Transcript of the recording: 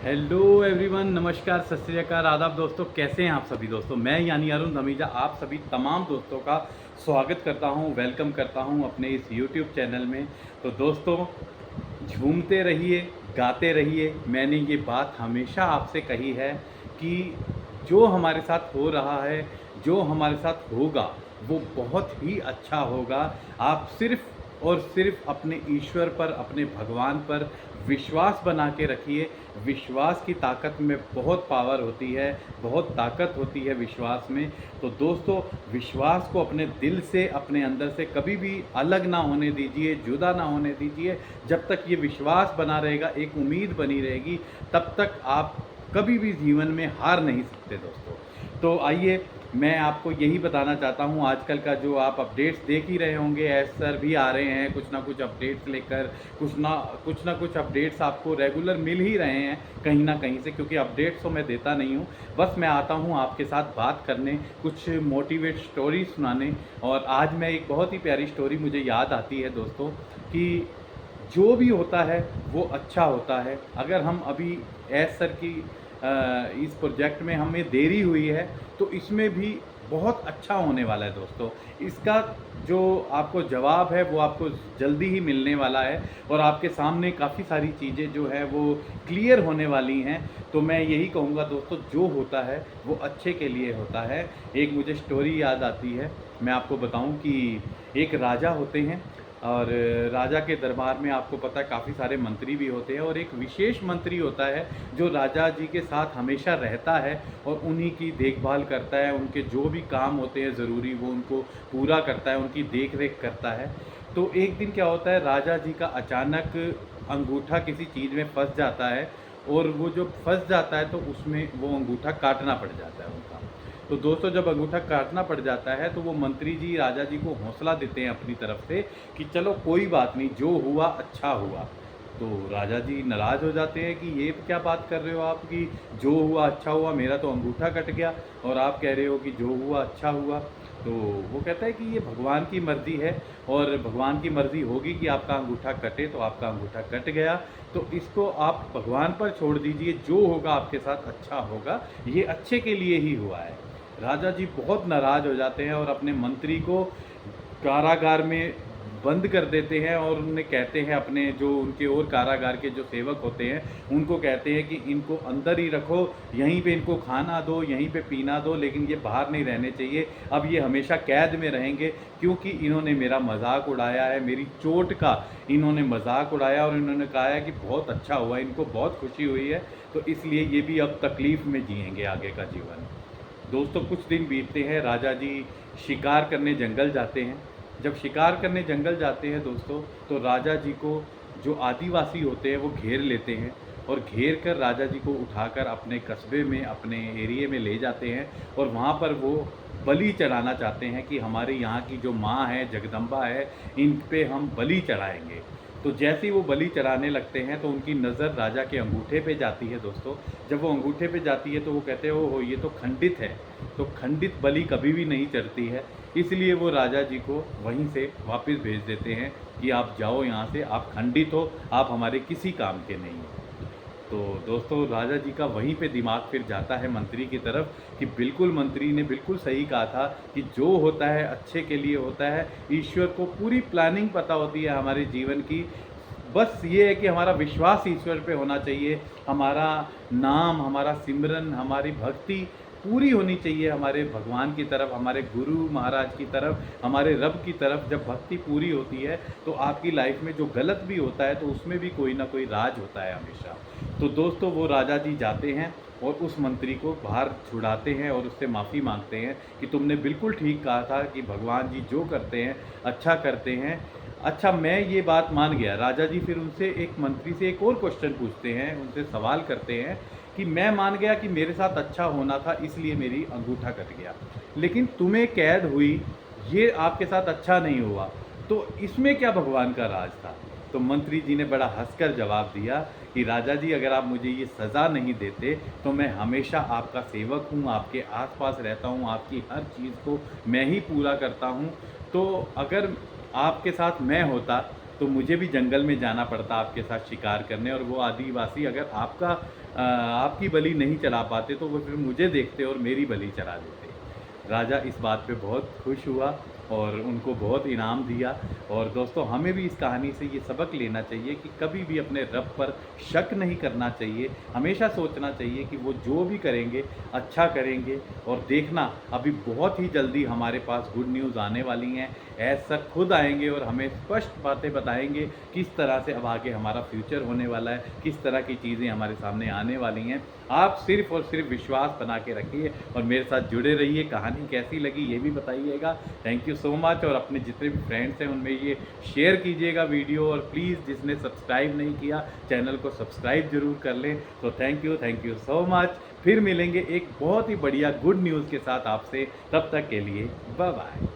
Hello everyone, नमस्कार, सत श्री अकाल, आदाब दोस्तों। कैसे हैं आप सभी दोस्तों। मैं यानी अरुण धमीजा आप सभी तमाम दोस्तों का स्वागत करता हूं, वेलकम करता हूं अपने इस यूट्यूब चैनल में। तो दोस्तों, झूमते रहिए, गाते रहिए। मैंने ये बात हमेशा आपसे कही है कि जो हमारे साथ हो रहा है, जो हमारे साथ होगा, वो बहुत ही अच्छा होगा। आप सिर्फ़ और सिर्फ अपने ईश्वर पर, अपने भगवान पर विश्वास बना के रखिए। विश्वास की ताकत में बहुत पावर होती है, बहुत ताकत होती है विश्वास में। तो दोस्तों, विश्वास को अपने दिल से, अपने अंदर से कभी भी अलग ना होने दीजिए, जुदा ना होने दीजिए। जब तक ये विश्वास बना रहेगा, एक उम्मीद बनी रहेगी, तब तक आप कभी भी जीवन में हार नहीं सकते दोस्तों। तो आइए, मैं आपको यही बताना चाहता हूँ। आजकल का जो आप अपडेट्स देख ही रहे होंगे, एस सर भी आ रहे हैं कुछ ना कुछ अपडेट्स लेकर। कुछ ना कुछ अपडेट्स आपको रेगुलर मिल ही रहे हैं कहीं ना कहीं से, क्योंकि अपडेट्स तो मैं देता नहीं हूँ। बस मैं आता हूँ आपके साथ बात करने, कुछ मोटिवेट स्टोरी सुनाने। और आज मैं एक बहुत ही प्यारी स्टोरी मुझे याद आती है दोस्तों, कि जो भी होता है वो अच्छा होता है। अगर हम अभी एस सर की इस प्रोजेक्ट में हमें देरी हुई है, तो इसमें भी बहुत अच्छा होने वाला है दोस्तों। इसका जो आपको जवाब है वो आपको जल्दी ही मिलने वाला है, और आपके सामने काफ़ी सारी चीज़ें जो है वो क्लियर होने वाली हैं। तो मैं यही कहूँगा दोस्तों, जो होता है वो अच्छे के लिए होता है। एक मुझे स्टोरी याद आती है, मैं आपको बताऊं कि एक राजा होते हैं, और राजा के दरबार में आपको पता है काफ़ी सारे मंत्री भी होते हैं, और एक विशेष मंत्री होता है जो राजा जी के साथ हमेशा रहता है और उन्हीं की देखभाल करता है। उनके जो भी काम होते हैं ज़रूरी, वो उनको पूरा करता है, उनकी देख रेख करता है। तो एक दिन क्या होता है, राजा जी का अचानक अंगूठा किसी चीज़ में फंस जाता है, और वो जो फंस जाता है तो उसमें वो अंगूठा काटना पड़ जाता है उनका। तो दोस्तों, जब अंगूठा काटना पड़ जाता है तो वो मंत्री जी राजा जी को हौसला देते हैं अपनी तरफ से कि चलो कोई बात नहीं, जो हुआ अच्छा हुआ। तो राजा जी नाराज़ हो जाते हैं कि ये क्या बात कर रहे हो आप, कि जो हुआ अच्छा हुआ, मेरा तो अंगूठा कट गया और आप कह रहे हो कि जो हुआ अच्छा हुआ। तो वो कहता है कि ये भगवान की मर्ज़ी है, और भगवान की मर्ज़ी होगी कि आपका अंगूठा कटे, तो आपका अंगूठा कट गया। तो इसको आप भगवान पर छोड़ दीजिए, जो होगा आपके साथ अच्छा होगा, ये अच्छे के लिए ही हुआ है। राजा जी बहुत नाराज़ हो जाते हैं और अपने मंत्री को कारागार में बंद कर देते हैं, और उन्हें कहते हैं, अपने जो उनके और कारागार के जो सेवक होते हैं उनको कहते हैं कि इनको अंदर ही रखो, यहीं पे इनको खाना दो, यहीं पे पीना दो, लेकिन ये बाहर नहीं रहने चाहिए। अब ये हमेशा कैद में रहेंगे, क्योंकि इन्होंने मेरा मजाक उड़ाया है, मेरी चोट का इन्होंने मजाक उड़ाया, और इन्होंने कहा है कि बहुत अच्छा हुआ, इनको बहुत खुशी हुई है, तो इसलिए ये भी अब तकलीफ़ में जिएंगे आगे का जीवन। दोस्तों, कुछ दिन बीतते हैं, राजा जी शिकार करने जंगल जाते हैं। जब शिकार करने जंगल जाते हैं दोस्तों, तो राजा जी को जो आदिवासी होते हैं वो घेर लेते हैं, और घेर कर राजा जी को उठाकर अपने कस्बे में, अपने एरिए में ले जाते हैं, और वहाँ पर वो बलि चढ़ाना चाहते हैं कि हमारे यहाँ की जो माँ है, जगदम्बा है, इन पे हम बलि चढ़ाएंगे। तो जैसे ही वो बलि चढ़ाने लगते हैं तो उनकी नज़र राजा के अंगूठे पे जाती है दोस्तों। जब वो अंगूठे पे जाती है तो वो कहते हैं, ओहो, ये तो खंडित है। तो खंडित बलि कभी भी नहीं चढ़ती है, इसलिए वो राजा जी को वहीं से वापस भेज देते हैं कि आप जाओ यहाँ से, आप खंडित हो, आप हमारे किसी काम के नहीं हो। तो दोस्तों, राजा जी का वहीं पे दिमाग फिर जाता है मंत्री की तरफ, कि बिल्कुल मंत्री ने बिल्कुल सही कहा था कि जो होता है अच्छे के लिए होता है। ईश्वर को पूरी प्लानिंग पता होती है हमारे जीवन की। बस ये है कि हमारा विश्वास ईश्वर पे होना चाहिए, हमारा नाम, हमारा सिमरन, हमारी भक्ति पूरी होनी चाहिए हमारे भगवान की तरफ, हमारे गुरु महाराज की तरफ, हमारे रब की तरफ। जब भक्ति पूरी होती है तो आपकी लाइफ में जो गलत भी होता है तो उसमें भी कोई ना कोई राज होता है हमेशा। तो दोस्तों, वो राजा जी जाते हैं और उस मंत्री को बाहर छुड़ाते हैं और उससे माफ़ी मांगते हैं कि तुमने बिल्कुल ठीक कहा था कि भगवान जी जो करते हैं अच्छा करते हैं। अच्छा, मैं ये बात मान गया। राजा जी फिर उनसे, एक मंत्री से एक और क्वेश्चन पूछते हैं, उनसे सवाल करते हैं कि मैं मान गया कि मेरे साथ अच्छा होना था, इसलिए मेरी अंगूठा कट गया, लेकिन तुम्हें कैद हुई, ये आपके साथ अच्छा नहीं हुआ, तो इसमें क्या भगवान का राज था। तो मंत्री जी ने बड़ा हंसकर जवाब दिया कि राजा जी, अगर आप मुझे ये सज़ा नहीं देते तो मैं हमेशा आपका सेवक हूँ, आपके आसपास रहता हूँ, आपकी हर चीज़ को मैं ही पूरा करता हूँ। तो अगर आपके साथ मैं होता तो मुझे भी जंगल में जाना पड़ता आपके साथ शिकार करने, और वो आदिवासी अगर आपकी बलि नहीं चला पाते तो वो फिर मुझे देखते और मेरी बलि चढ़ा देते। राजा इस बात पे बहुत खुश हुआ और उनको बहुत इनाम दिया। और दोस्तों, हमें भी इस कहानी से ये सबक लेना चाहिए कि कभी भी अपने रब पर शक नहीं करना चाहिए। हमेशा सोचना चाहिए कि वो जो भी करेंगे अच्छा करेंगे। और देखना, अभी बहुत ही जल्दी हमारे पास गुड न्यूज़ आने वाली हैं। ऐसा खुद आएंगे और हमें स्पष्ट बातें बताएंगे किस तरह से अब आगे हमारा फ्यूचर होने वाला है, किस तरह की चीज़ें हमारे सामने आने वाली हैं। आप सिर्फ और सिर्फ विश्वास बना के रखिए और मेरे साथ जुड़े रहिए। कहानी कैसी लगी ये भी बताइएगा। Thank you so much. और अपने जितने भी फ्रेंड्स हैं उनमें ये शेयर कीजिएगा वीडियो, और प्लीज़ जिसने सब्सक्राइब नहीं किया चैनल को सब्सक्राइब ज़रूर कर लें। तो थैंक यू सो मच। फिर मिलेंगे एक बहुत ही बढ़िया गुड न्यूज़ के साथ आपसे। तब तक के लिए बाय बाय।